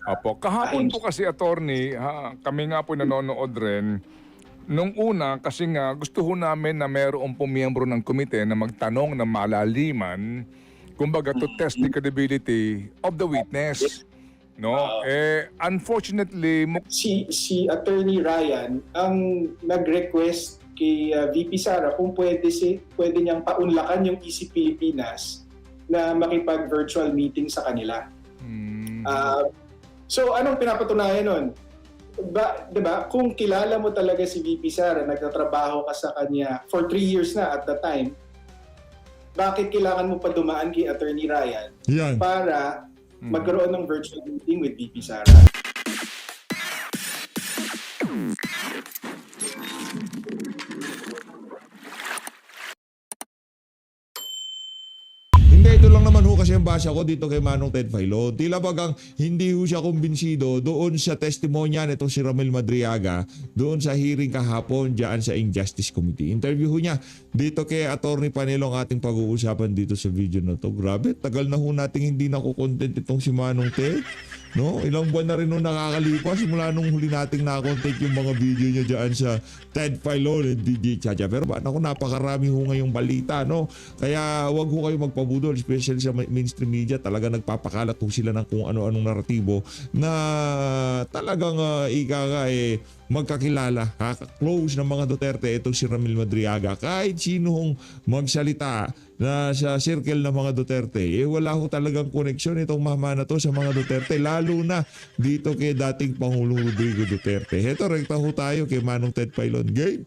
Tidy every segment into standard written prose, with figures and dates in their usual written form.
Opo, kahapon po kasi attorney, kami nga po nanonood rin. Nung una, kasi nga gusto ho namin na mayroong po miyembro ng komite na magtanong ng malaliman, kumbaga to test the credibility of the witness. No? Unfortunately, Si Attorney Ryan ang nag-request kay VP Sara kung pwede niyang paunlakan yung EC Pilipinas na makipag-virtual meeting sa kanila. So anong pinapatunayan nun? Diba, kung kilala mo talaga si VP Sara, nagtatrabaho ka sa kanya for 3 years na at the time, bakit kailangan mo pa dumaan kay Attorney Ryan para magkaroon ng virtual meeting with VP Sara? Hindi, ito lang naman ho kasi ang basa ko dito kay Manong Ted Filon. Tila bagang hindi ho siya kumbinsido doon sa testimonya nitong si Ramil Madriaga doon sa hearing kahapon dyan sa Injustice Committee. Interview ho niya dito kay Attorney Panelo ang ating pag-uusapan dito sa video na to. Grabe, tagal na ho nating hindi nakukontent itong si Manong Ted. No? Ilang buwan na rin nung nakakalipas simula nung huli nating nakakontent yung mga video niya dyan sa Ted Filon and DJ Chacha. Pero naku, napakarami ho ngayong balita. No? Kaya wag ho kayo magpabudol, especially sa mainstream media. Talaga nagpapakalat ho sila ng kung ano-anong naratibo na talagang magkakilala, close ng mga Duterte itong si Ramil Madriaga. Kahit sino hong magsalita na sa circle ng mga Duterte, wala ho talagang koneksyon itong mama na to sa mga Duterte, lalo na dito kay dating Pangulong Rodrigo Duterte. Heto, rekta ho tayo kay Manong Ted Filon. Game!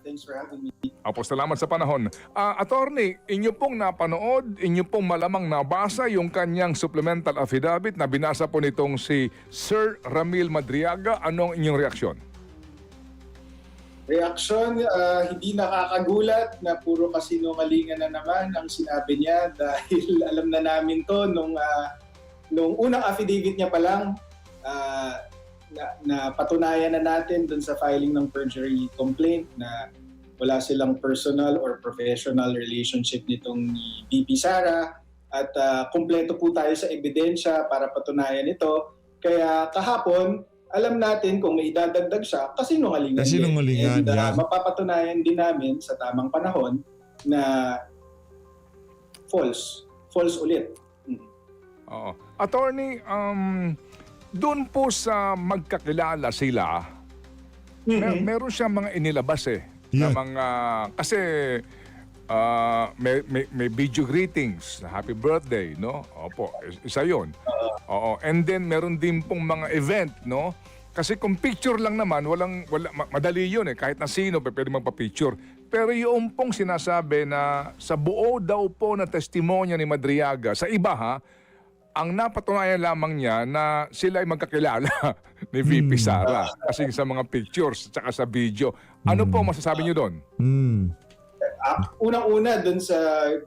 Thanks for having me. Apo, salamat sa panahon. Attorney, inyo pong napanood, inyo pong malamang nabasa yung kanyang supplemental affidavit na binasa po nitong si Sir Ramil Madriaga. Anong inyong reaksyon? Reaksyon, hindi nakakagulat na puro kasinungalingan na naman ang sinabi niya dahil alam na namin to nung unang affidavit niya pa lang, na patunayan na natin dun sa filing ng perjury complaint na wala silang personal or professional relationship nitong ni VP Sara at kumpleto po tayo sa ebidensya para patunayan ito. Kaya kahapon, alam natin kung may idadagdag siya, kasinungalingan Kasinungalingan, din. yan. Mapapatunayan din namin sa tamang panahon na false ulit. Oo. Attorney, doon po sa magkakilala sila, meron siyang mga inilabas na Yeah. mga, kasi may video greetings, happy birthday, no? Opo, isa yun. Oo. And then meron din pong mga event, no? Kasi kung picture lang naman, madali yun kahit na sino pwede magpa-picture. Pero yung pong sinasabi na sa buo daw po na testimonya ni Madriaga, sa iba ang napatunayan lamang niya na sila ay magkakilala ni VP Sara kasi sa mga pictures at sa video. Ano po masasabi niyo doon? Unang-una dun sa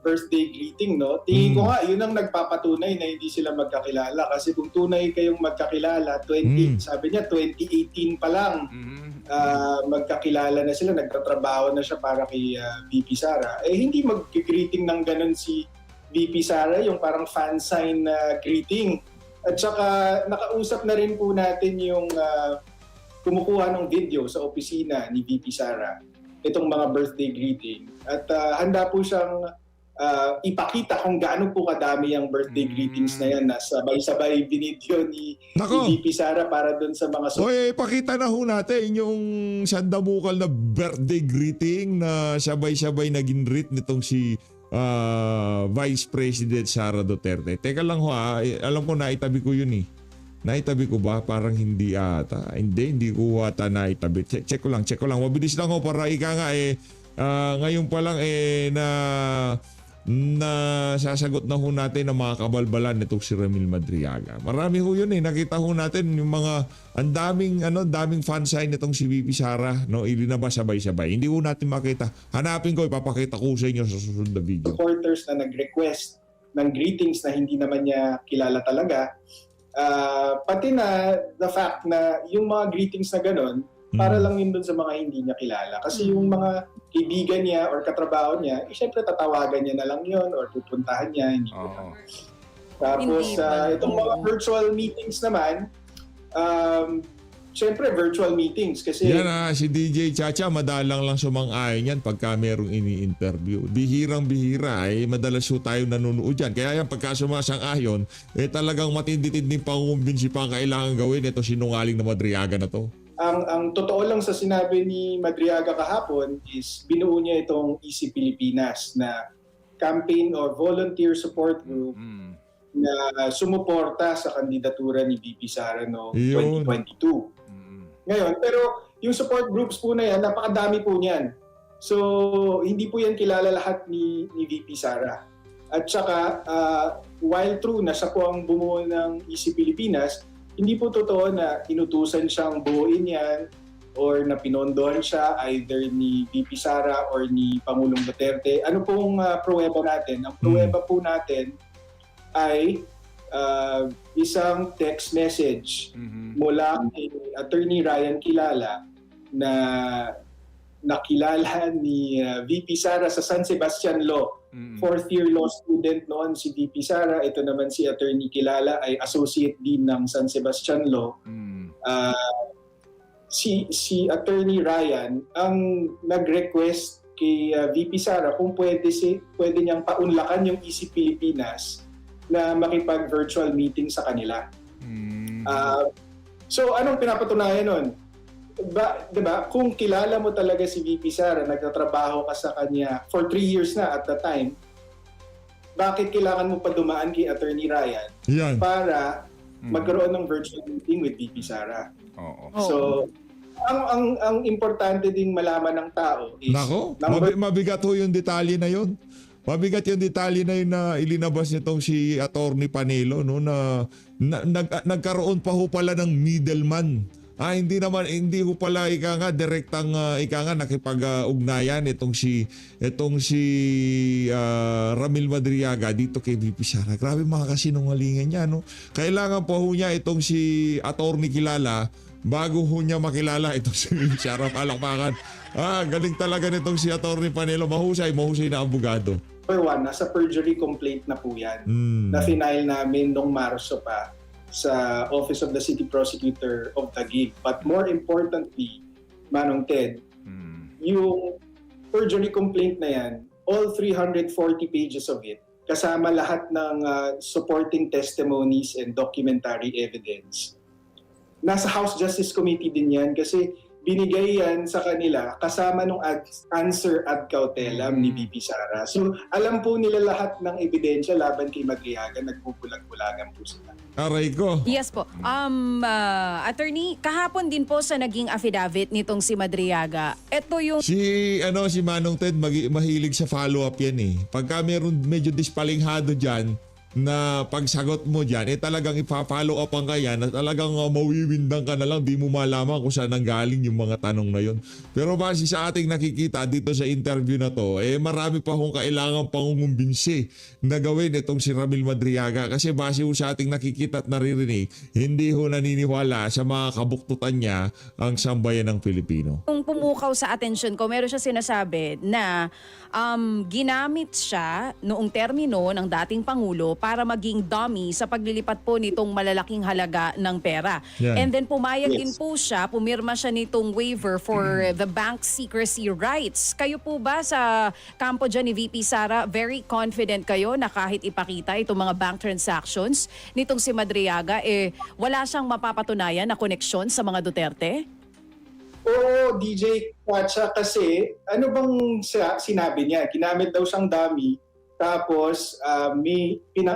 birthday greeting, no? Tingin ko nga, yun ang nagpapatunay na hindi sila magkakilala. Kasi kung tunay kayong magkakilala, sabi niya, 2018 pa lang, magkakilala na sila, nagtatrabaho na siya para kay VP Sara. Hindi mag-greeting ng ganun si VP Sara, yung parang fan sign na greeting. At saka nakausap na rin po natin yung kumukuha ng video sa opisina ni VP Sara, itong mga birthday greeting. At handa po siyang ipakita kung gaano po kadami ang birthday greetings na yan na sabay-sabay binidyo ni VP Sara para dun sa mga... Pakita na ho natin yung sandamukal na birthday greeting na sabay-sabay naging greet nitong si Vice President Sara Duterte. Teka lang ho alam ko naitabi ko yun Naitabi ko ba? Parang hindi ata. Hindi ko ata naitabi. Check ko lang. Mabilis lang ho para ika nga ngayon pa lang na sasagot na ho natin ang mga kabalbalan nitong si Ramil Madriaga. Marami ho yun Nakita ho natin yung mga daming fan sign nitong si VP Sara, no? Ilinabas sabay-sabay. Hindi ho natin makita. Hanapin ko, ipapakita ko sa inyo sa susunod na video. Supporters na nag-request ng greetings na hindi naman niya kilala talaga. Pati na the fact na yung mga greetings na gano'n, para lang yun dun sa mga hindi niya kilala. Kasi yung mga kaibigan niya or katrabaho niya, syempre tatawagan niya na lang yun or pupuntahan niya. Hindi ko na. Tapos itong mga virtual meetings naman, syempre virtual meetings kasi Yan si DJ Chacha, madalang lang sumang-ayon yan pagka merong ini-interview. Bihirang-bihira, madalas so tayo nanonood yan. Kaya yan, pagka sumasang-ayon, talagang matindi-tinding pangumbinsi pa ang kailangan gawin. Ito sinungaling na Madriaga na to. ang totoo lang sa sinabi ni Madriaga kahapon is binuo niya itong Easy Pilipinas na campaign or volunteer support group na sumuporta sa kandidatura ni VP Sara noong Yun. 2022. Ngayon, pero yung support groups po na yan, napakadami po niyan. So, hindi po yan kilala lahat ni VP Sara. At saka, while true na siya po ang bumuo ng Easy Pilipinas, hindi po totoo na inutusan siyang buuin yan or na pinondohan siya either ni VP Sara or ni Pangulong Duterte. Ano pong pruweba natin? Ang pruweba po natin ay isang text message mula kay Attorney Ryan Kilala na nakilala ni VP Sara sa San Sebastian Law. Fourth year law student noon si VP Sara. Ito naman si Attorney Kilala ay Associate Dean ng San Sebastian Law. Si Attorney Ryan ang nag-request kay VP Sara kung pwede niyang paunlakan yung Easy Pilipinas na makipag-virtual meeting sa kanila. So anong pinapatunayan nun? Diba? Kung kilala mo talaga si VP Sara, nagtatrabaho ka sa kanya for 3 years na at the time, bakit kailangan mo pa dumaan kay Attorney Ryan Yan. para magkaroon ng virtual meeting with VP Sara? Oo. So, ang importante ding malaman ng tao is... Nako, mabigat ho yung detalye na yun. Mabigat yung detalye na yun na ilinabas nitong si Attorney Panelo, no, na nagkaroon pa ho pala ng middleman. Hindi ho pala direktang nakipag-ugnayan itong si Ramil Madriaga dito kay VP Sara. Grabe mga kasinungalingan niya, no. Kailangan pa ho niya itong si Attorney Kilala bago ho niya makilala itong si VP Sara. Palakpakan. Galing talaga nitong si Attorney Panelo. Mahusay na abogado. Number one, nasa perjury complaint na po yan. Na final namin nung Marso pa sa Office of the City Prosecutor of Taguig. But more importantly, Manong Ted, yung perjury complaint na yan, all 340 pages of it, kasama lahat ng supporting testimonies and documentary evidence. Nasa House Justice Committee din yan kasi binigay yan sa kanila kasama nung answer ad cautelam ni VP Sara. So alam po nila lahat ng ebidensya laban kay Madriaga, nagbubulag-bulagan po sila. Aray ko. Yes po. Attorney, kahapon din po sa naging affidavit nitong si Madriaga, ito yung... Si Manong Ted, mahilig sa follow-up yan eh. Pagka meron medyo dispalinghado dyan, na pagsagot mo dyan, talagang ipa-follow up ang kaya na talagang mawiwindang ka na lang, di mo malaman kung saan nanggaling yung mga tanong na yun. Pero base sa ating nakikita dito sa interview na to, marami pa kung kailangan pangungumbinsi na gawin itong si Ramil Madriaga kasi base ho sa ating nakikita at naririnig, hindi ho naniniwala sa mga kabuktutan niya ang sambayan ng Pilipino. Kung pumukaw sa atensyon ko, meron siya sinasabi na ginamit siya noong termino ng dating Pangulo para maging dummy sa paglilipat po nitong malalaking halaga ng pera. Yeah. And then pumayag Yes. din po siya, pumirma siya nitong waiver for the bank secrecy rights. Kayo po ba sa kampo dyan ni VP Sara, very confident kayo na kahit ipakita itong mga bank transactions nitong si Madriaga, wala siyang mapapatunayan na koneksyon sa mga Duterte? Oo, DJ Kwacha, kasi ano bang sinabi niya? Ginamit daw siyang dummy, tapos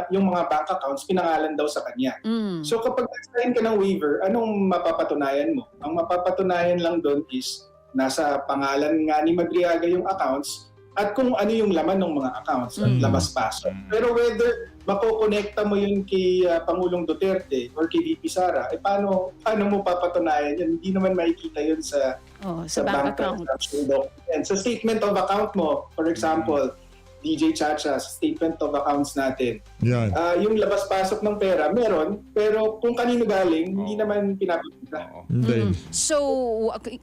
yung mga bank accounts pinangalan daw sa kanya. So kapag nag-sign ka ng waiver, anong mapapatunayan mo? Ang mapapatunayan lang doon is nasa pangalan nga ni Madriaga yung accounts at kung ano yung laman ng mga accounts at labas-pasok. Pero whether makokonekta mo yun kay Pangulong Duterte or kay VP Sara, paano mo papatunayan yun? Hindi naman makikita yun sa Sa bank account. transaction document. Sa statement of account mo, for example, DJ Chacha, sa statement of accounts natin. Yan. Yung labas-pasok ng pera, meron, pero kung kanino galing, hindi naman pinapakita. Oo. Hindi. So,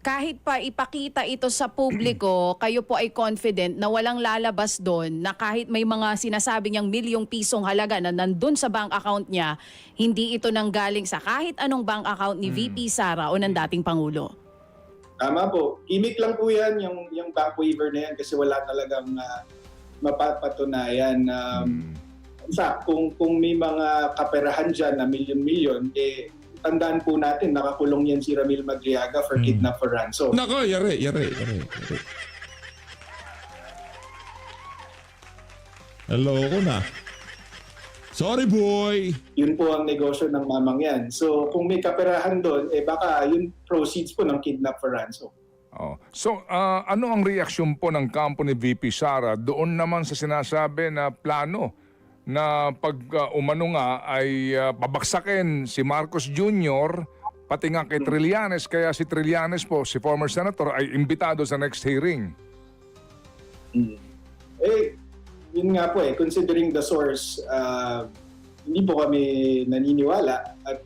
kahit pa ipakita ito sa publiko, kayo po ay confident na walang lalabas doon, na kahit may mga sinasabi niyang milyong pisong halaga na nandun sa bank account niya, hindi ito nanggaling sa kahit anong bank account ni VP Sara o ng dating Pangulo. Tama po. Gimmick lang po yan, yung bank waiver na yan, kasi wala talagang mapapatunayan. In fact, kung may mga kaperahan dyan na milyon-milyon, tandaan po natin, nakakulong yan si Ramil Madriaga for kidnap for ransom. Nako, yari. Hello ko na. Sorry, boy. Yun po ang negosyo ng mamang yan. So kung may kaperahan doon, baka yun proceeds po ng kidnap for ransom. Oh. So, ano ang reaksyon po ng kampo ni VP Sara doon naman sa sinasabi na plano na pag umano nga ay babaksakin si Marcos Jr., pati nga kay Trillanes, kaya si Trillanes po, si former senator, ay imbitado sa next hearing? Yun nga po considering the source, hindi po kami naniniwala at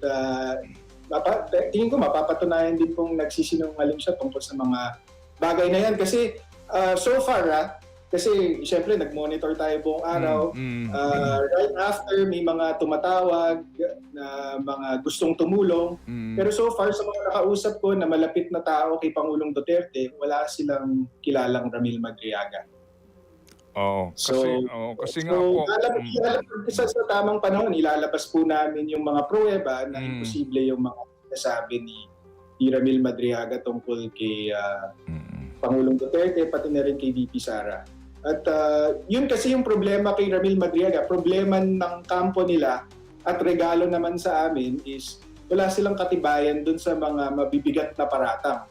tingin ko mapapatunayan din pong nagsisinungaling siya tungkol sa mga bagay na yan. Kasi so far, kasi siyempre nag-monitor tayo buong araw. Right after, may mga tumatawag na mga gustong tumulong. Pero so far, sa mga nakausap ko na malapit na tao kay Pangulong Duterte, wala silang kilalang Ramil Madriaga. Oo, kasi nga po. Sa tamang panahon, ilalabas po namin yung mga pruweba na imposible yung mga nasabi ni Ramil Madriaga tungkol kay Pangulong Duterte, pati na rin kay VP Sara. At yun kasi yung problema kay Ramil Madriaga, problema ng kampo nila at regalo naman sa amin is wala silang katibayan dun sa mga mabibigat na paratang.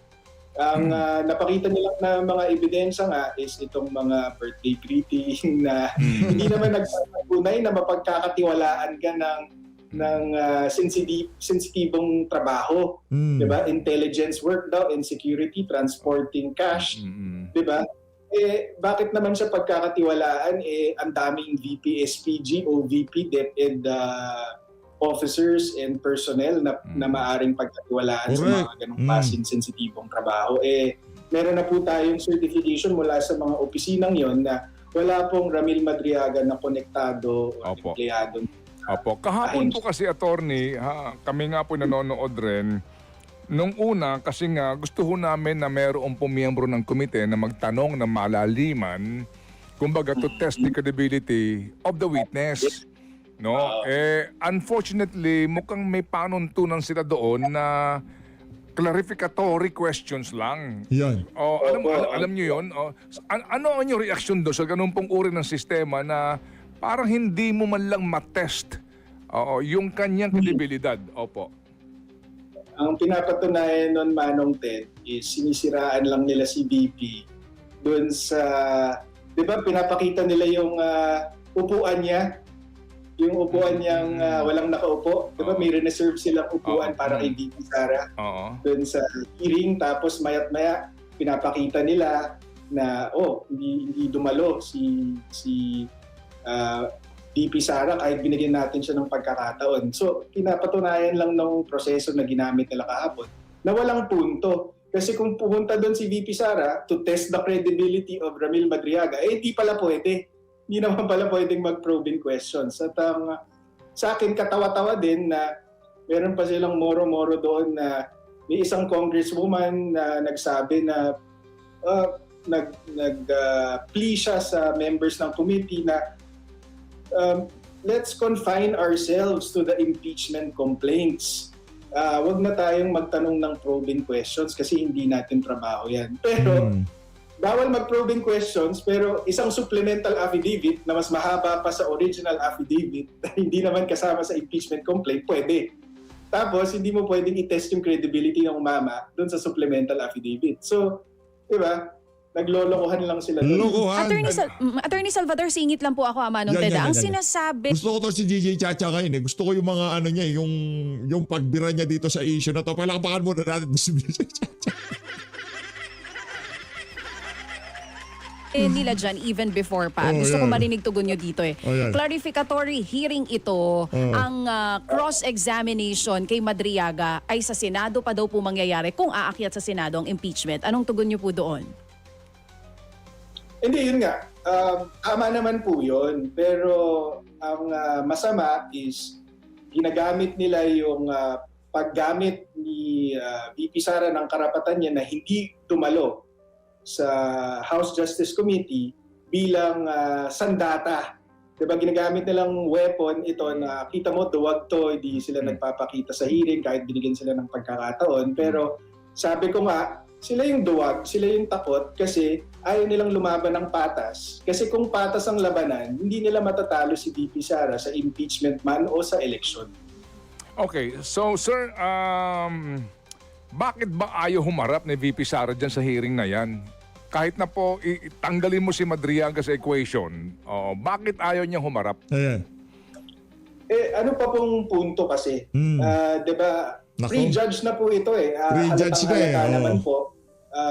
Ang napakita nilang na mga ebidensya nga is itong mga birthday greeting na hindi naman nagpapatunay na mapagkakatiwalaan ka ng sensitibong trabaho. Diba? Intelligence work daw, in security, transporting cash. Diba? Bakit naman siya pagkakatiwalaan? Ang daming VP, SPG, OVP, DepEd officers and personnel na maaring pagkatiwalaan sa mga ganong klaseng sensitibong trabaho. Meron na po tayong certification mula sa mga opisinang yon na wala pong Ramil Madriaga na konektado o empleyado. Opo. Kahapon po kasi, attorney, kami nga po nanonood rin. Nung una, kasi nga gusto ho namin na mayroong pumiyembro ng komite na magtanong ng malaliman, kumbaga to test the credibility of the witness. No, unfortunately, mukhang may panuntunan sila doon na clarificatory questions lang. Yan. Alam niyo 'yon? Ano ang inyong reaksyon doon sa ganung pong uri ng sistema na parang hindi mo man lang matest yung kanyang kredibilidad? Opo. Ang pinapatunayan nun, Manong Ted, is sinisiraan lang nila si VP doon sa, di ba pinapakita nila yung upuan niya, yung upuan niyang walang nakaupo. Di ba may reserve silang upuan para kay VP Sara doon sa hearing, tapos mayat-maya pinapakita nila na hindi dumalo si VP Sara kahit binigyan natin siya ng pagkakataon. So, pinapatunayan lang ng proseso na ginamit nila kahapon na walang punto. Kasi kung pumunta doon si VP Sara to test the credibility of Ramil Madriaga, hindi pala pwede. Hindi naman pala pwedeng mag-probing questions. At sa akin, katawa-tawa din na meron pa silang moro-moro doon na may isang congresswoman na nagsabi na nag-plea siya sa members ng committee na let's confine ourselves to the impeachment complaints. Wag na tayong magtanong ng probing questions kasi hindi natin trabaho yan. Pero bawal mag-probing questions, pero isang supplemental affidavit na mas mahaba pa sa original affidavit na hindi naman kasama sa impeachment complaint, pwede. Tapos, hindi mo pwedeng i-test yung credibility ng mama doon sa supplemental affidavit. So, di ba? Naglolokohan lang sila doon. Attorney Salvador, singit lang po ako, Manong Teda. Ang sinasabi... Gusto ko to si DJ Chacha ngayon eh. Gusto ko yung mga ano niya, yung pagbira niya dito sa issue na to. Palakpakan muna natin si DJ Chacha. nila dyan even before pa. Oh, Gusto ko yan. marinig tugon nyo dito eh. Oh, yan. Clarificatory hearing ito, ang cross-examination kay Madriaga ay sa Senado pa daw po mangyayari kung aakyat sa Senado ang impeachment. Anong tugon nyo po doon? Hindi, yun nga. Tama naman po yun. Pero ang masama is ginagamit nila yung paggamit ni VP Sara ng karapatan niya na hindi dumalo sa House Justice Committee bilang sandata. Diba, ginagamit nilang weapon ito na kita mo, duwag to, hindi sila nagpapakita sa hearing kahit binigyan sila ng pagkakataon. Pero sabi ko nga, sila yung duwag, sila yung takot kasi ayaw nilang lumaban ng patas. Kasi kung patas ang labanan, hindi nila matatalo si VP Sara sa impeachment man o sa election. Okay, so sir, bakit ba ayaw humarap ni VP Sara dyan sa hearing na yan? Kahit na po tanggalin mo si Madriaga sa equation, bakit ayaw niya humarap? Ayan. Ano pa pong punto kasi? Diba, Nako. pre-judge na po ito eh. Pre-judge na eh, Halatang-halata oo. naman po.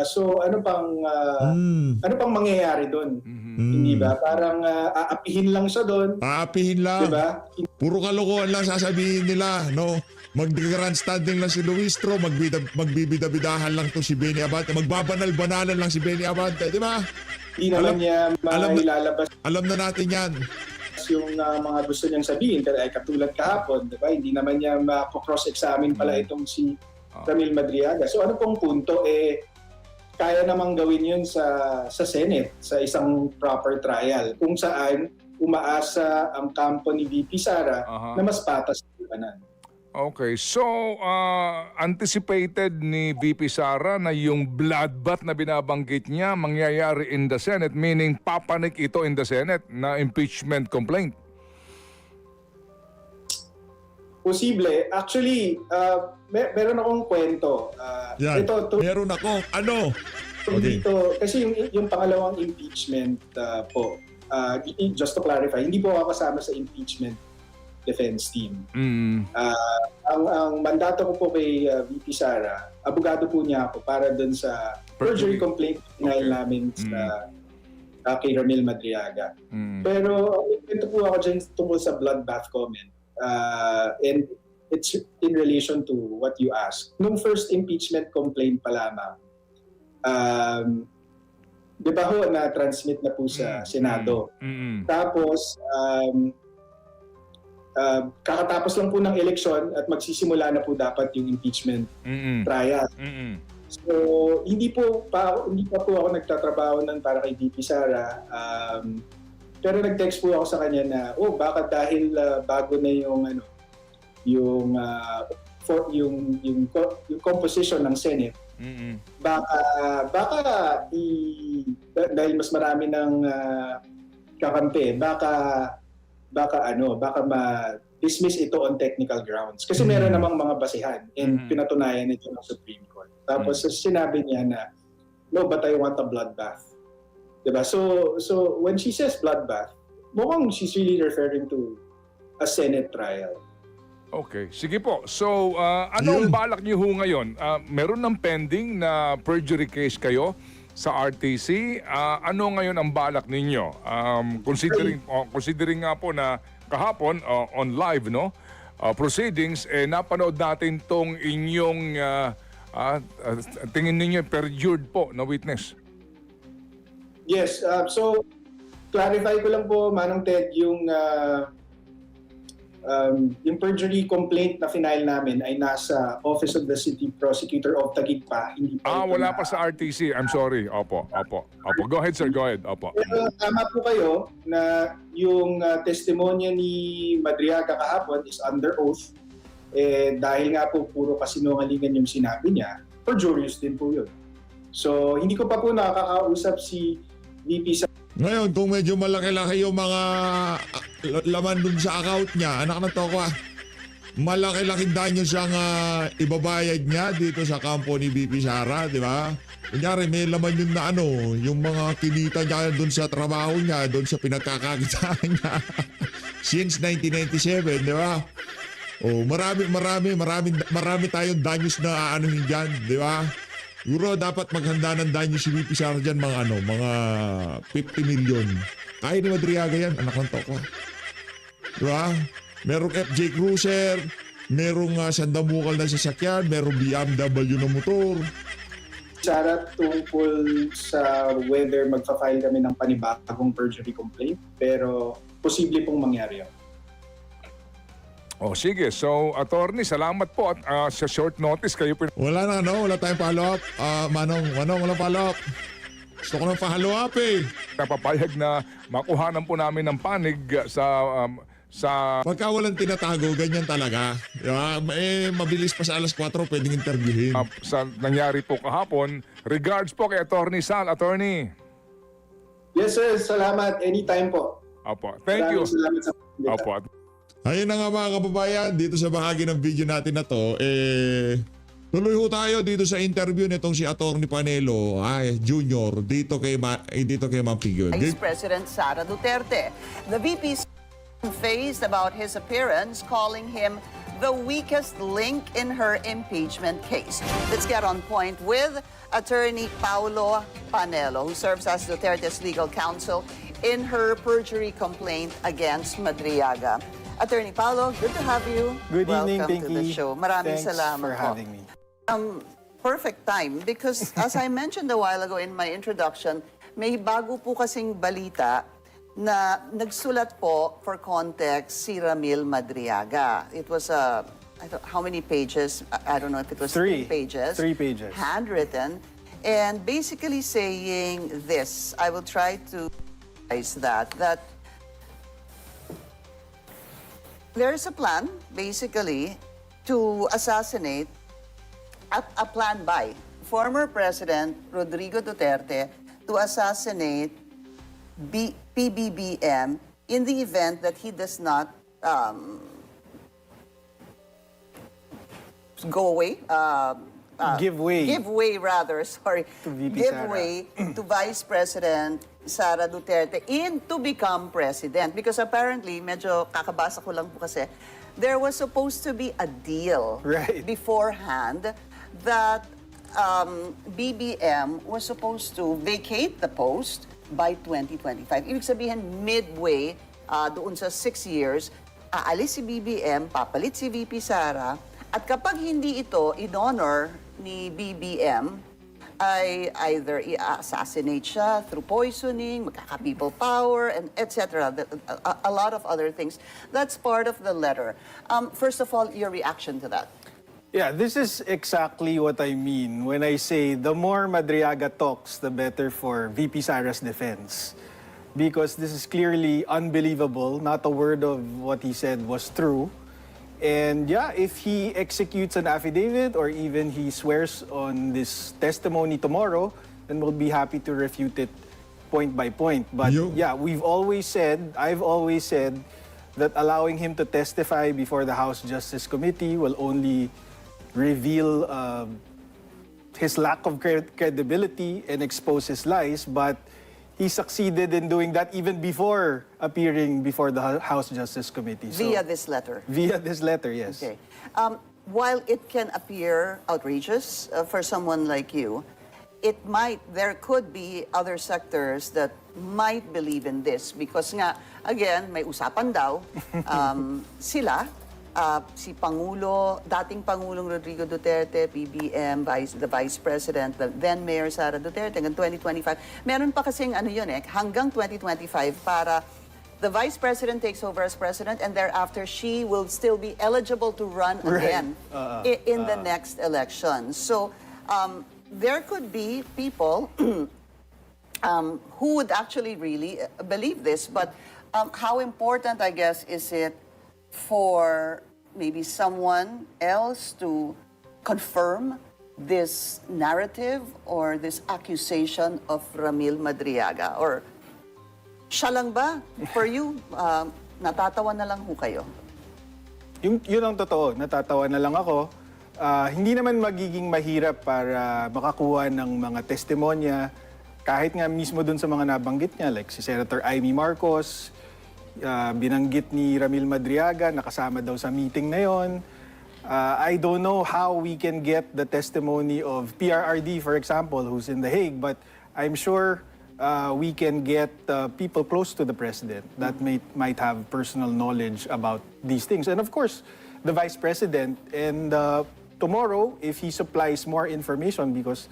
So ano pang mangyayari doon? Hindi ba? Parang aapihin lang siya doon. Aapihin lang. Diba? Puro kalokohan lang sasabihin nila, no? Mag-grandstanding lang si Luistro, magbibida-bidahan lang to si Benny Abante, magbabanal-banalan lang si Benny Abante, di ba? Hindi naman niya mailalabas Alam na natin yan. yung mga gusto niyang sabihin. Kaya katulad kahapon, diba? Hindi naman niya cross-examine pala itong si Ramil Madriaga. So ano pong punto? Kaya namang gawin yun sa Senate, sa isang proper trial, kung saan umaasa ang kampo ni VP Sara na mas patas ang labanan. Okay, so anticipated ni VP Sara na yung bloodbath na binabanggit niya mangyayari in the Senate, meaning papanik ito in the Senate na impeachment complaint. Posible. Actually, meron akong kwento. Yan. Ito, Meron ako. Ano? Okay. dito, kasi yung pangalawang impeachment po, just to clarify, hindi po ako kasama sa impeachment defense team. Ang mandato ko po kay VP Sara, abogado po niya ako para dun sa perjury complaint na namin sa kay Ramil Madriaga. Pero ito po ako dyan tungkol sa bloodbath comment. And it's in relation to what you asked. Nung first impeachment complaint pa lamang, di ba ho, na-transmit na po sa Senado. Tapos, kakatapos lang po ng eleksyon at magsisimula na po dapat yung impeachment trial. So, hindi pa po ako nagtatrabaho ng para kay VP Sara. Pero nag-text po ako sa kanya na, baka dahil bago na yung composition ng Senate, baka dahil mas marami ng kakampi, baka ma-dismiss ito on technical grounds. Kasi meron namang mga basihan and pinatunayan ito ng Supreme Court. Tapos sinabi niya na, no, but I want a bloodbath. Diba? So when she says bloodbath, mukhang she's really referring to a Senate trial. Okay, sige po. So, ano ang balak niyo ho ngayon? Meron ng pending na perjury case kayo sa RTC. Ano ngayon ang balak ninyo? Considering nga po na kahapon on live proceedings, napanood natin tong inyong tingin ninyo perjured po na witness. Yes, so clarify ko lang po, Manong Ted, yung perjury complaint na final namin ay nasa Office of the City Prosecutor of Taguig pa. Hindi pa ito Wala pa sa RTC. I'm sorry. Opo. Go ahead, sir. Go ahead. Opo. Pero tama po kayo na yung testimonya ni Madriaga kahapon is under oath. Dahil nga po puro kasinungalingan yung sinabi niya, perjurious din po yun. So hindi ko pa po nakakausap si VP Ngayon, kung medyo malaki-laki yung mga laman dun sa account niya, anak na to ko malaki-laki danyo siyang ibabayad niya dito sa kampo ni VP Sara, di ba? Kunyari, may laman yun na yung mga kinita niya dun sa trabaho niya, dun sa pinagkakakitaan niya. Since 1997, di ba? Marami tayong danyos na aanuhin dyan, di ba? Siguro dapat maghanda ng danyo si VP Sara dyan mga 50 million. Kaya ni Madriaga yan, anak ng toko. Diba? Merong FJ Cruiser, merong sandamukal na sasakyan, merong BMW na motor. Sarah, tungkol sa whether magpa-file kami ng panibagong perjury complaint, pero posible pong mangyari yun. Oh, sige. So, attorney, salamat po at sa short notice kayo Wala wala tayong follow-up. Manong, wala follow-up. Gusto ko ng follow-up eh. napapayag na makuhanan po namin ng panig sa Pagka walang tinatago, ganyan talaga. Diba? Mabilis pa sa alas 4, pwedeng interviewin. sa nangyari po kahapon. Regards po kay Attorney Sal. Attorney. Yes sir, salamat. Anytime po. Opo. Thank you. Salamat sa Opo. Ayun na nga mga kababayan, dito sa bahagi ng video natin na to, tuloy ho tayo dito sa interview nitong si Atty. Panelo Jr. dito kay Ma'am Figure. Vice President Sara Duterte. The VP faced about his appearance, calling him the weakest link in her impeachment case. Let's get on point with Attorney Paulo Panelo, who serves as Duterte's legal counsel in her perjury complaint against Madriaga. Attorney Paulo, good to have you. Good evening, Welcome to the Pinky. show. Maraming Thanks salamat for po. having me. Perfect time because as I mentioned a while ago in my introduction, may bago po kasing balita na nagsulat po for context si Ramil Madriaga. It was how many pages? I don't know if it was Three. 3 pages. 3 pages. Handwritten. And basically saying this, I will try to that there is a plan, basically, to assassinate a plan by former President Rodrigo Duterte to assassinate PBBM in the event that he does not go away. Give way. Give way, rather, sorry. To VP Give Sara. way to Vice President Sara Duterte to become president. Because apparently, medyo kakabasa ko lang po kasi, there was supposed to be a deal Right. beforehand that BBM was supposed to vacate the post by 2025. Ibig sabihin, midway doon sa 6 years, aalis si BBM, papalit si VP Sara, at kapag hindi ito in-honor ni BBM, ay either i-assassinate siya through poisoning, magkaka-people power, and etc. A lot of other things. That's part of the letter. First of all, your reaction to that? Yeah, this is exactly what I mean when I say the more Madriaga talks, the better for VP Sara's defense. Because this is clearly unbelievable. Not a word of what he said was true. And yeah, if he executes an affidavit or even he swears on this testimony tomorrow, then we'll be happy to refute it point by point. But yeah, I've always said that allowing him to testify before the House Justice Committee will only reveal his lack of credibility and expose his lies. But he succeeded in doing that even before appearing before the House Justice Committee. So, Via this letter? Via this letter, yes. Okay. While it can appear outrageous for someone like you, there could be other sectors that might believe in this because nga, again, may usapan daw, sila, si Pangulo, dating Pangulong Rodrigo Duterte, PBM, the Vice President, the then Mayor Sara Duterte, hanggang 2025. Meron pa kasing hanggang 2025 para the Vice President takes over as President and thereafter she will still be eligible to run again in the next election. So there could be people who would actually really believe this, but how important, I guess, is it for maybe someone else to confirm this narrative or this accusation of Ramil Madriaga? Or siya lang ba? For you, natatawa na lang ho kayo? Yun ang totoo, natatawa na lang ako. Hindi naman magiging mahirap para makakuha ng mga testimonya kahit nga mismo dun sa mga nabanggit niya, like si Senator Amy Marcos, binanggit ni Ramil Madriaga, nakasama daw sa meeting na yon. I don't know how we can get the testimony of PRRD, for example, who's in The Hague, but I'm sure we can get people close to the president that might have personal knowledge about these things. And of course, the vice president. And tomorrow, if he supplies more information, because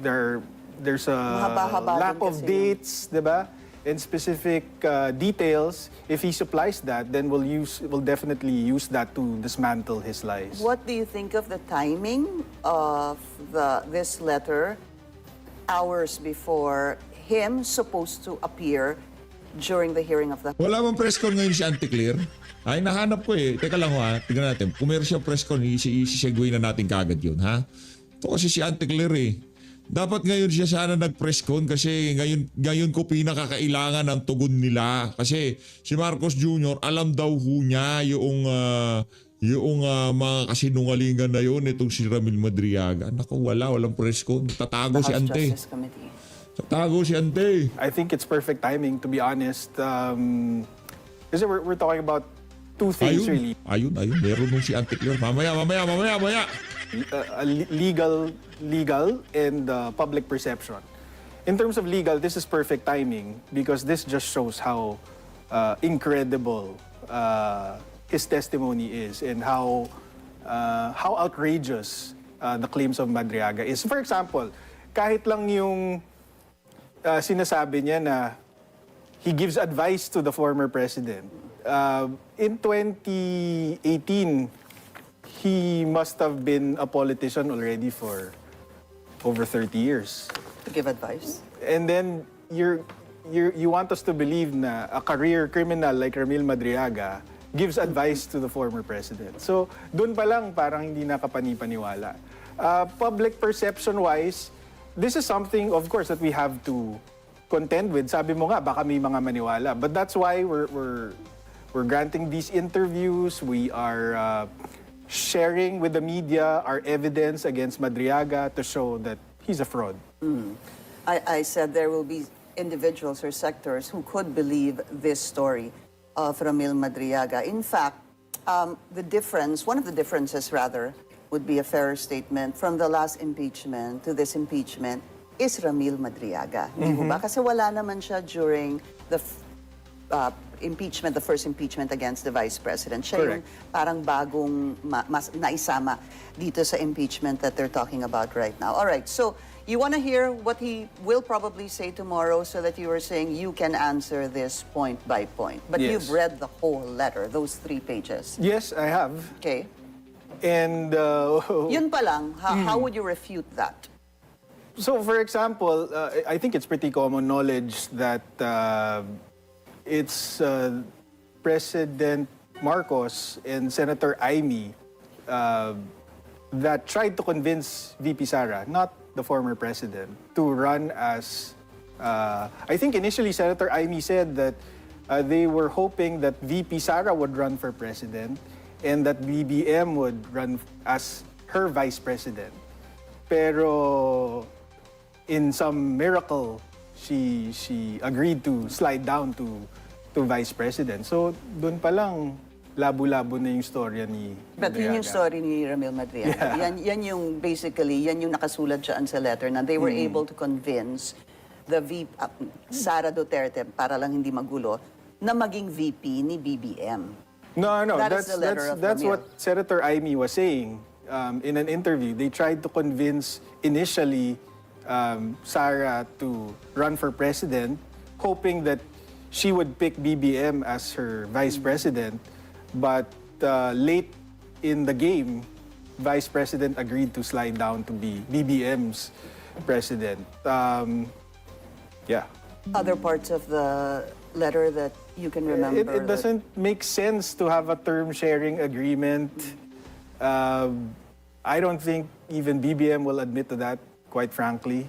there's a Mahaba-haba lack din of kasi dates, diba? And specific details, if he supplies that, then we'll definitely use that to dismantle his lies. What do you think of the timing of this letter hours before him supposed to appear during the hearing of the... Wala bang press con ngayon si Anticlear? Ay, nahanap ko eh. Teka lang ha, tignan natin. Kung meron siyang press con, isi-segue na natin kagad yun, ha? Ito kasi si Anticlear eh. Dapat ngayon siya sana nag-press con kasi ngayon ko pinakakailangan ng tugon nila. Kasi si Marcos Jr. alam daw ho niya yung mga kasinungalingan na yun itong si Ramil Madriaga. Naku, walang press con. Tatago si House Ante. Justice Committee? Tatago si Ante. I think it's perfect timing, to be honest. Kasi we're talking about two things, really. Ayun. Meron nung si Anticlear. Mamaya. Legal and public perception. In terms of legal, this is perfect timing because this just shows how incredible his testimony is and how outrageous the claims of Madriaga is. For example, kahit lang yung sinasabi niya na he gives advice to the former president. In 2018, he must have been a politician already for over 30 years. To give advice? And then you want us to believe na a career criminal like Ramil Madriaga gives advice to the former president. So, doon pa lang parang hindi nakapani-paniwala. Public perception-wise, this is something, of course, that we have to contend with. Sabi mo nga, baka may mga maniwala. But that's why we're granting these interviews. We are sharing with the media our evidence against Madriaga to show that he's a fraud. I said there will be individuals or sectors who could believe this story of Ramil Madriaga. In fact, one of the differences rather, would be a fairer statement from the last impeachment to this impeachment is Ramil Madriaga. Di ba? Kasi wala naman siya during the impeachment, the first impeachment against the vice president. Siya yung parang bagong mas naisama dito sa impeachment that they're talking about right now. All right, so you want to hear what he will probably say tomorrow so that you were saying you can answer this point by point. But Yes. you've read the whole letter, those 3 pages. Yes, I have. Okay? And Yun pa lang, how would you refute that? so, for example, I think it's pretty common knowledge that it's President Marcos and Senator Amy that tried to convince VP Sara, not the former president, to run as... I think initially Senator Amy said that they were hoping that VP Sara would run for president and that BBM would run as her vice president. Pero in some miracle, she agreed to slide down to vice president. So doon pa lang labo-labo na yung storya ni But yun yung Madriaga. story ni Ramil Madriaga. Yan yung basically, yan yung nakasulat dyan sa letter na they were able to convince the Sara Duterte, para lang hindi magulo, na maging VP ni BBM. No, That is the letter of that's Ramil. what Senator Amy was saying in an interview. They tried to convince initially Sara to run for president, hoping that she would pick BBM as her vice president. But late in the game, vice president agreed to slide down to be BBM's president. Yeah. Other parts of the letter that you can remember? It doesn't make sense to have a term sharing agreement. I don't think even BBM will admit to that, quite frankly.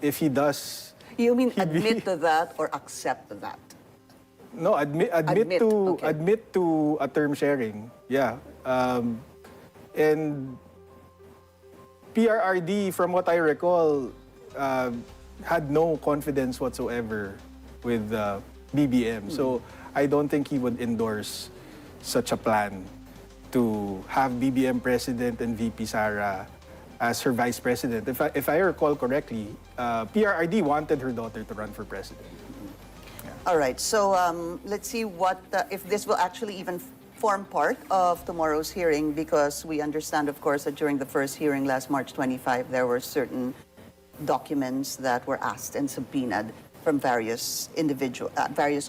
If he does, You mean admit to that or accept that? no, admit Admit, to okay. admit to a term sharing. Yeah. And PRRD, from what I recall, had no confidence whatsoever with BBM. So I don't think he would endorse such a plan. to have BBM President and VP Sara as her Vice President. If I recall correctly, PRRD wanted her daughter to run for President. All right, so let's see what if this will actually even form part of tomorrow's hearing, because we understand, of course, that during the first hearing last March 25, there were certain documents that were asked and subpoenaed from various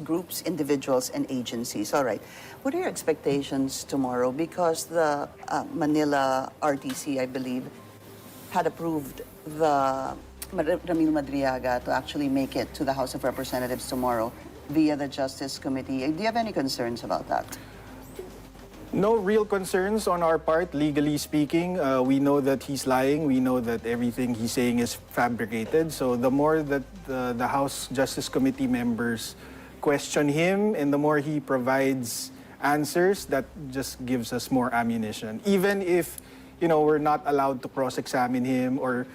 groups, individuals, and agencies. All right, what are your expectations tomorrow? Because the Manila RTC, I believe, had approved the Ramil Madriaga to actually make it to the House of Representatives tomorrow via the Justice Committee. Do you have any concerns about that? No real concerns on our part, legally speaking. We know that he's lying. We know that everything he's saying is fabricated. So the more that the House Justice Committee members question him and the more he provides answers, that just gives us more ammunition. Even if, we're not allowed to cross-examine him, or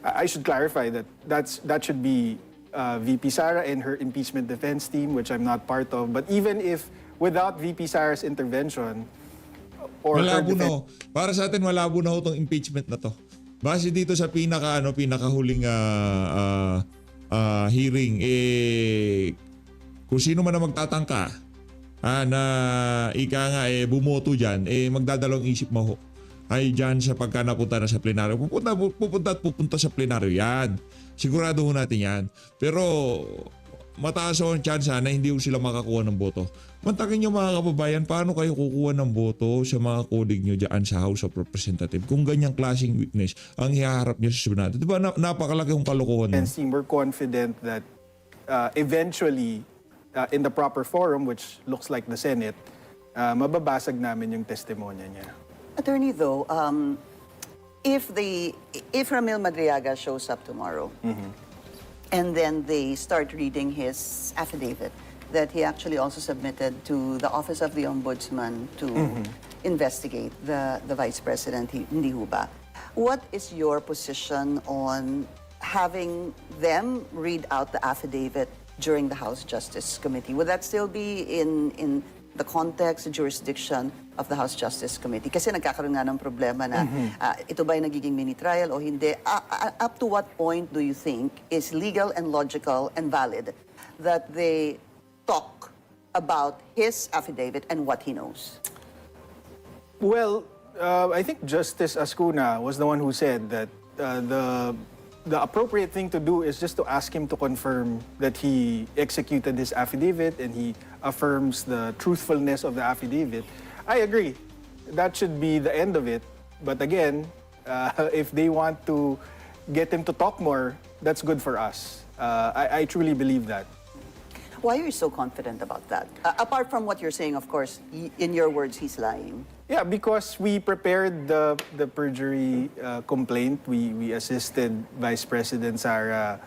I should clarify that should be VP Sara and her impeachment defense team, which I'm not part of. But even if without VP Sara's intervention, or her Malabo na defense, ho. Para sa atin, malabo na ho itong impeachment na to. Base dito sa pinakahuling hearing, kung sino man na magtatangka na bumoto dyan, magdadalawang isip mo ho. Ay dyan sa pagka napunta na sa plenaryo. Pupunta sa plenaryo yan. Sigurado ho natin yan. Pero mataas ho ang chance na hindi ho sila makakuha ng boto. Mantakin nyo mga kababayan, paano kayo kukuha ng boto sa mga colleague nyo dyan sa House of Representatives kung ganyang klaseng witness ang hiharap nyo sa Senado? Diba napakalaki yung kalokohan nun? team, we're confident that eventually, in the proper forum, which looks like the Senate, mababasag namin yung testimonya niya. Attorney, though, if Ramil Madriaga shows up tomorrow, and then they start reading his affidavit that he actually also submitted to the Office of the Ombudsman to investigate the Vice President, hindi ho ba? What is your position on having them read out the affidavit during the House Justice Committee? Would that still be in the context, the jurisdiction of the House Justice Committee? Kasi nagkakaroon nga ng problema na ito ba yung nagiging mini-trial o hindi? Up to what point do you think is legal and logical and valid that they talk about his affidavit and what he knows? Well, I think Justice Ascuna was the one who said that the appropriate thing to do is just to ask him to confirm that he executed his affidavit and he affirms the truthfulness of the affidavit. I agree. That should be the end of it. But again, if they want to get him to talk more, that's good for us. I truly believe that. Why are you so confident about that? Apart from what you're saying, of course, in your words, he's lying. Yeah, because we prepared the perjury complaint. We assisted Vice President Sara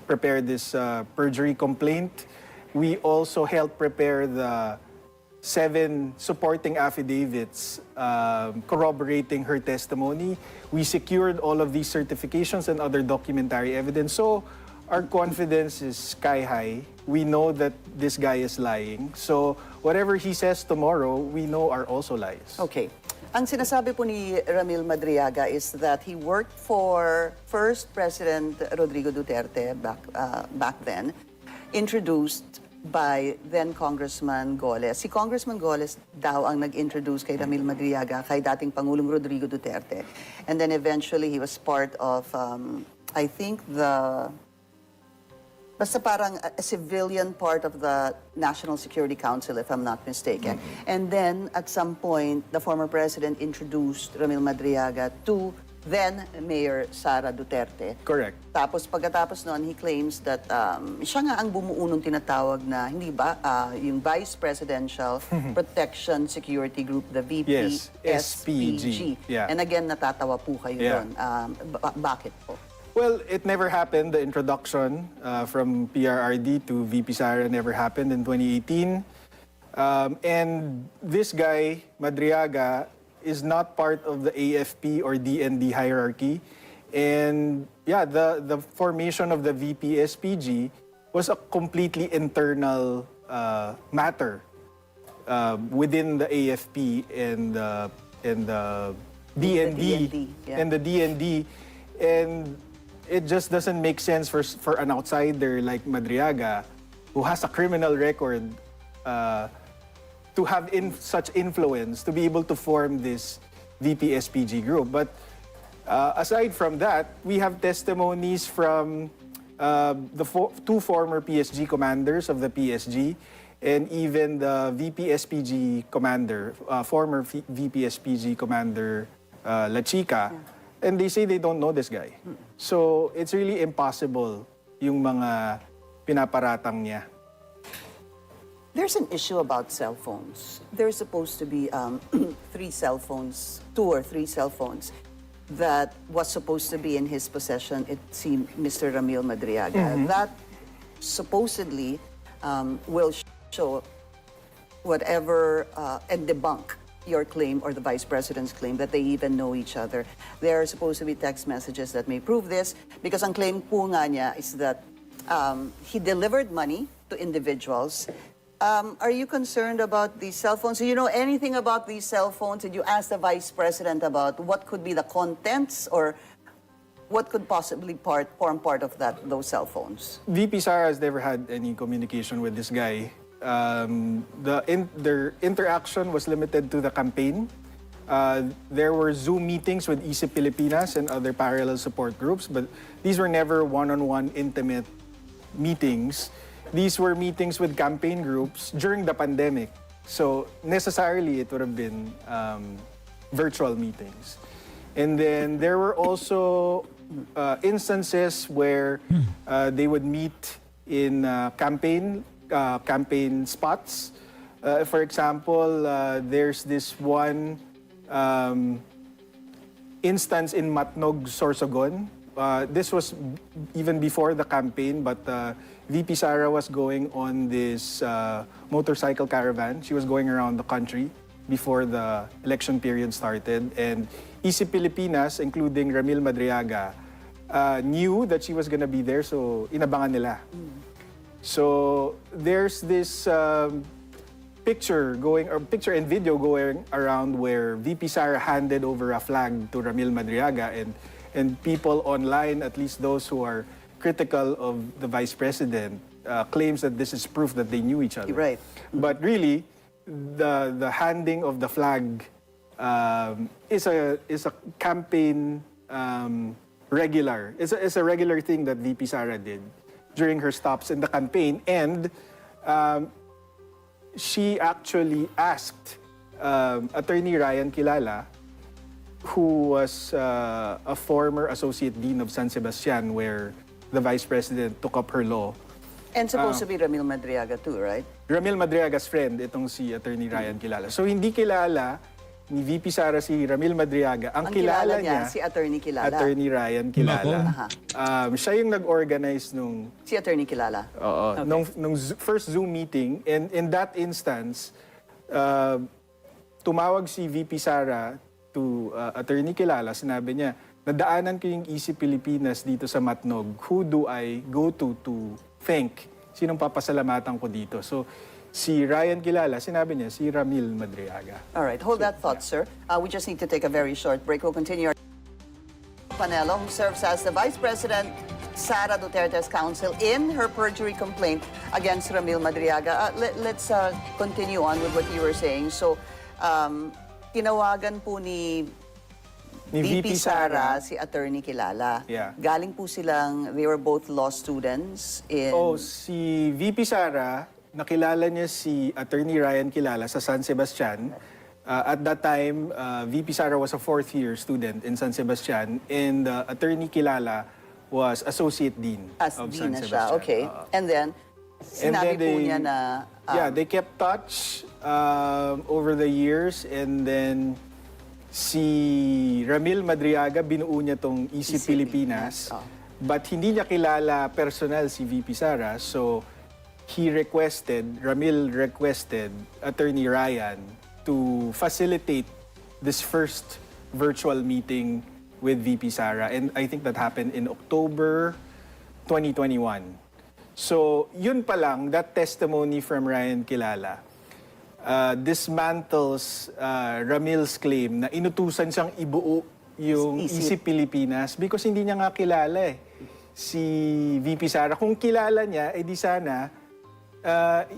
prepare this perjury complaint. We also helped prepare the 7 supporting affidavits corroborating her testimony. We secured all of these certifications and other documentary evidence. So our confidence is sky high. We know that this guy is lying. So whatever he says tomorrow, we know are also lies. Okay. Ang sinasabi po ni Ramil Madriaga is that he worked for first President Rodrigo Duterte back then, introduced by then Congressman Goles. Si Congressman Goles daw ang nag-introduce kay Ramil Madriaga kay dating Pangulong Rodrigo Duterte. And then eventually he was part of, I think basta parang a civilian part of the National Security Council, if I'm not mistaken. And then, at some point, the former president introduced Ramil Madriaga to then Mayor Sara Duterte. Correct. Tapos pagkatapos noon, he claims that siya nga ang bumuo nung tinatawag na, hindi ba, yung Vice Presidential Protection Security Group, the Yes, VPSPG. Yeah. And again, natatawa po kayo Yeah. doon. Bakit po? Well, it never happened. The introduction from PRRD to VP Sara never happened in 2018. And this guy, Madriaga, is not part of the AFP or DND hierarchy. And yeah, the formation of the VP-SPG was a completely internal matter. within the AFP and the DND, yeah. and the DND, and it just doesn't make sense for an outsider like Madriaga, who has a criminal record, to have such influence to be able to form this VP-SPG group. But aside from that, we have testimonies from the two former PSG commanders of the PSG, and even the VP-SPG commander, former VP-SPG commander La Chica, and they say they don't know this guy. So it's really impossible yung mga pinaparatang niya. There's an issue about cell phones. There's supposed to be 3 cell phones, 2 or 3 cell phones that was supposed to be in his possession. It seemed Mr. Ramil Madriaga. That supposedly will show whatever and debunk your claim or the Vice President's claim that they even know each other. There are supposed to be text messages that may prove this, because ang claim po nga niya is that he delivered money to individuals. Are you concerned about these cell phones? Do you know anything about these cell phones? Did you ask the Vice President about what could be the contents, or what could possibly form part of those cell phones? VP Sara has never had any communication with this guy. Their interaction was limited to the campaign. There were Zoom meetings with ISIP Pilipinas and other parallel support groups, but these were never one-on-one intimate meetings. These were meetings with campaign groups during the pandemic. So necessarily it would have been virtual meetings. And then there were also instances where they would meet in campaign spots. For example, there's this one instance in Matnog, Sorsogon. This was even before the campaign, but VP Sara was going on this motorcycle caravan. She was going around the country before the election period started. And ISIP Pilipinas, including Ramil Madriaga, knew that she was going to be there, so inabangan nila. So there's this picture and video going around where VP Sara handed over a flag to Ramil Madriaga, and people online, at least those who are critical of the Vice President, claims that this is proof that they knew each other. Right. But really, the handing of the flag is a campaign regular. It's a regular thing that VP Sara did during her stops in the campaign, and she actually asked Attorney Ryan Kilala, who was a former associate dean of San Sebastian, where the Vice President took up her law. And supposed to be Ramil Madriaga too, right? Ramil Madriaga's friend, itong si Attorney Ryan Kilala. So hindi kilala ni VP Sara si Ramil Madriaga. Ang kilala niya, si Attorney Kilala. Attorney Ryan Kilala. Siya yung nag-organize nung Si Attorney Kilala. nung first Zoom meeting, and in that instance, tumawag si VP Sara to Attorney Kilala. Sinabi niya, nadaanan ko yung ISIP Pilipinas dito sa Matnog. Who do I go to thank? Sinong papasalamatan ko dito? So, si Ryan Kilala, sinabi niya, si Ramil Madriaga. All right, hold that thought, sir. We just need to take a very short break. We'll continue our Panelo, who serves as the Vice President Sara Duterte's counsel in her perjury complaint against Ramil Madriaga. Let's continue on with what you were saying. So, tinawagan po ni VP Sara si Attorney Kilala. Yeah. Galing po silang, they were both law students in... Si VP Sara, nakilala niya si Attorney Ryan Kilala sa San Sebastian. At that time, VP Sara was a 4th-year student in San Sebastian, and Attorney Kilala was Associate Dean As of dean San na siya, Sebastian. okay. And then, sinabi po niya na... they kept touch over the years, and then si Ramil Madriaga, binuo niya tong ISIP Pilipinas, but hindi niya kilala personal si VP Sara, so Ramil requested Attorney Ryan to facilitate this first virtual meeting with VP Sara, and I think that happened in October 2021. So, yun pa lang, that testimony from Ryan Kilala, dismantles Ramil's claim na inutusan siyang ibuo yung Isip Pilipinas because hindi niya nga kilala si VP Sara. Kung kilala niya, di sana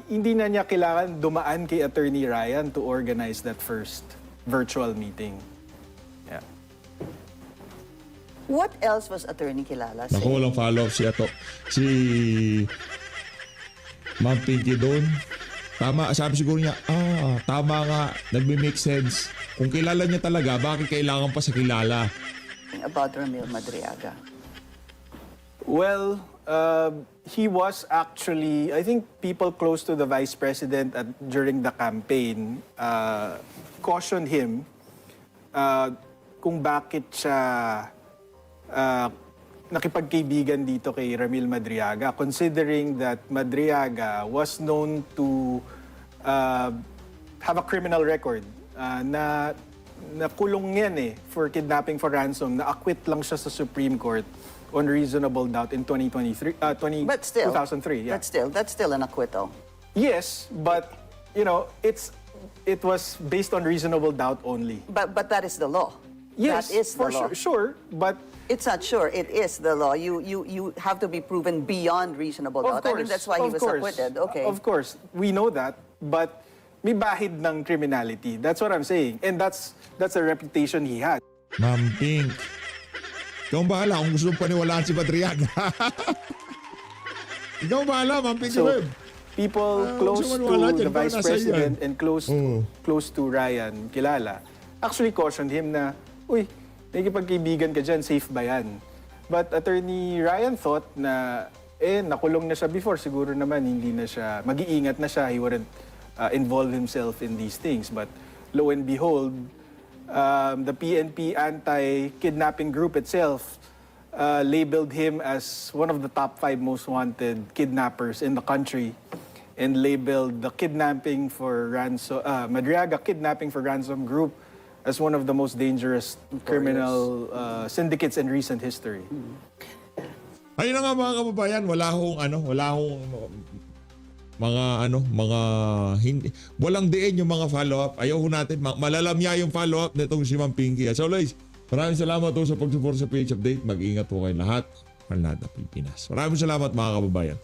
hindi na niya kailangan dumaan kay Attorney Ryan to organize that first virtual meeting. Yeah. What else was Attorney Kilala saying? Naku, walang follow-up si Ma'am Pinky doon. Tama, sabi siguro niya, tama nga, nagme-make sense. Kung kilala niya talaga, bakit kailangan pa sa kilala? About Ramil Madriaga. Well, he was actually, I think people close to the Vice President during the campaign cautioned him kung bakit siya nakipagkaibigan dito kay Ramil Madriaga, considering that Madriaga was known to have a criminal record na kulong yan for kidnapping for ransom. Na-acquit lang siya sa Supreme Court on reasonable doubt in 2003. But still, 2003, yeah. that's still an acquittal. Yes, but it was based on reasonable doubt only. But that is the law. Yes, that is the for law. sure, but It's not sure. It is the law. You have to be proven beyond reasonable doubt. I think that's why he was acquitted. Okay. Of course, we know that, but may bahid ng criminality. That's what I'm saying, and that's a reputation he had. Ma'am Pink, ikaw ang bahala kung gusto mong paniwalaan si Madriaga. Ikaw ang bahala, Ma'am Pink. So, people close gusto to maniwala dyan, the Vice nasa President iyan. and close to Ryan Kilala actually cautioned him na, uy, nakikipagkaibigan ka dyan, safe ba yan? But Attorney Ryan thought na, nakulong na siya before, siguro naman hindi na siya, mag-iingat na siya, he wouldn't involve himself in these things. But lo and behold, the PNP anti-kidnapping group itself labeled him as one of the top 5 most wanted kidnappers in the country and labeled the kidnapping for ransom, Madriaga kidnapping for ransom group as one of the most dangerous criminal syndicates in recent history. Ayun na nga mga kababayan, wala hong walang diin yung mga follow-up. Ayaw ho natin, malalamya yung follow-up nitong si Ma'am Pinky. As always, maraming salamat po sa pag-support sa PH Update. Mag-ingat po kayo lahat. Manlada Pilipinas. Maraming salamat mga kababayan.